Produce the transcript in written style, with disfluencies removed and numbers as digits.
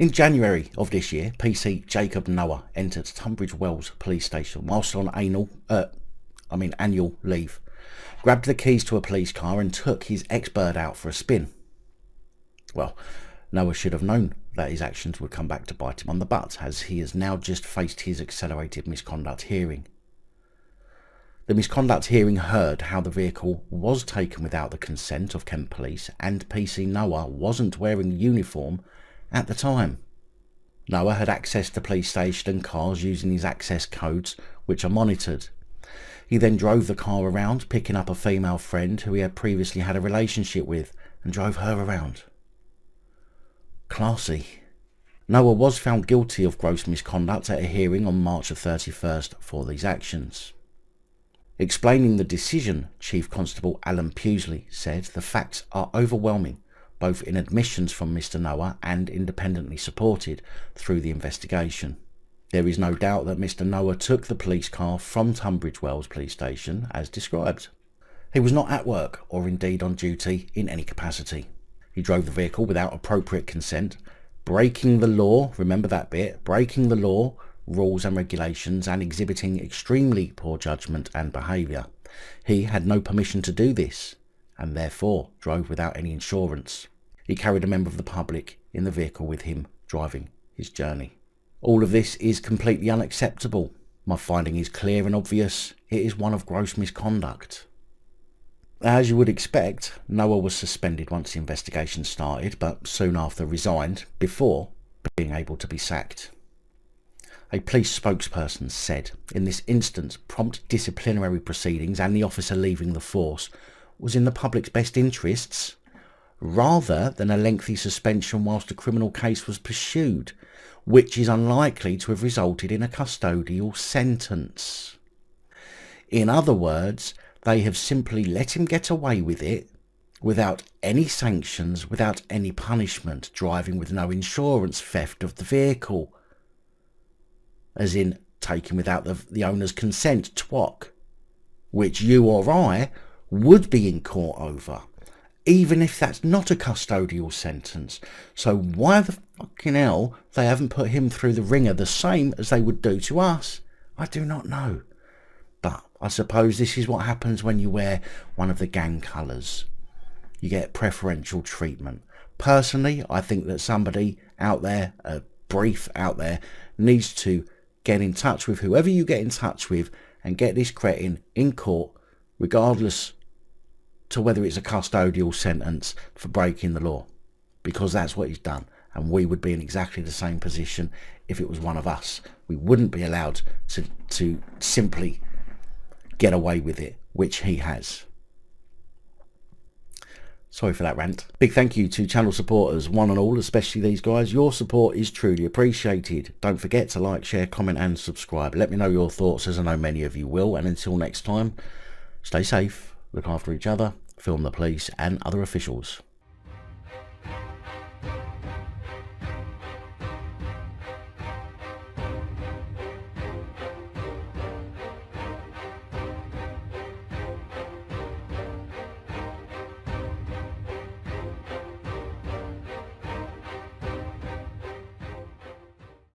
In January of this year, PC Jacob Noah entered Tunbridge Wells police station whilst on annual leave, grabbed the keys to a police car and took his ex-bird out for a spin. Well, Noah should have known that his actions would come back to bite him on the butt, as he has now just faced his accelerated misconduct hearing. The misconduct hearing heard how the vehicle was taken without the consent of Kent Police, and PC Noah wasn't wearing uniform at the time. Noah had accessed the police station and cars using his access codes, which are monitored. He then drove the car around, picking up a female friend who he had previously had a relationship with, and drove her around. Classy. Noah was found guilty of gross misconduct at a hearing on March the 31st for these actions. Explaining the decision, Chief Constable Alan Pewsley said the facts are overwhelming, both in admissions from Mr. Noah and independently supported through the investigation. There is no doubt that Mr. Noah took the police car from Tunbridge Wells police station as described. He was not at work or indeed on duty in any capacity. He drove the vehicle without appropriate consent, breaking the law, remember that bit, breaking the law, rules and regulations, and exhibiting extremely poor judgment and behaviour. He had no permission to do this, and therefore drove without any insurance. He carried a member of the public in the vehicle with him, driving his journey. All of this is completely unacceptable. My finding is clear and obvious. It is one of gross misconduct. As you would expect, Noah was suspended once the investigation started, but soon after resigned before being able to be sacked. A police spokesperson said, in this instance, prompt disciplinary proceedings and the officer leaving the force was in the public's best interests, rather than a lengthy suspension whilst a criminal case was pursued, which is unlikely to have resulted in a custodial sentence. In other words, they have simply let him get away with it without any sanctions, without any punishment, driving with no insurance, theft of the vehicle, as in taken without the owner's consent, TWOC, which you or I would be in court over, even if that's not a custodial sentence. So why the fucking hell they haven't put him through the ringer the same as they would do to us, I do not know. But I suppose this is what happens when you wear one of the gang colours. You get preferential treatment. Personally, I think that somebody out there, a brief out there, needs to get in touch with whoever you get in touch with and get this cretin in court, regardless to whether it's a custodial sentence for breaking the law, because that's what he's done. And we would be in exactly the same position if it was one of us. We wouldn't be allowed to simply get away with it, which he has. Sorry for that rant. Big thank you to channel supporters, one and all, especially these guys. Your support is truly appreciated. Don't forget to like, share, comment and subscribe. Let me know your thoughts, as I know many of you will. And until next time, stay safe, look after each other, film the police and other officials.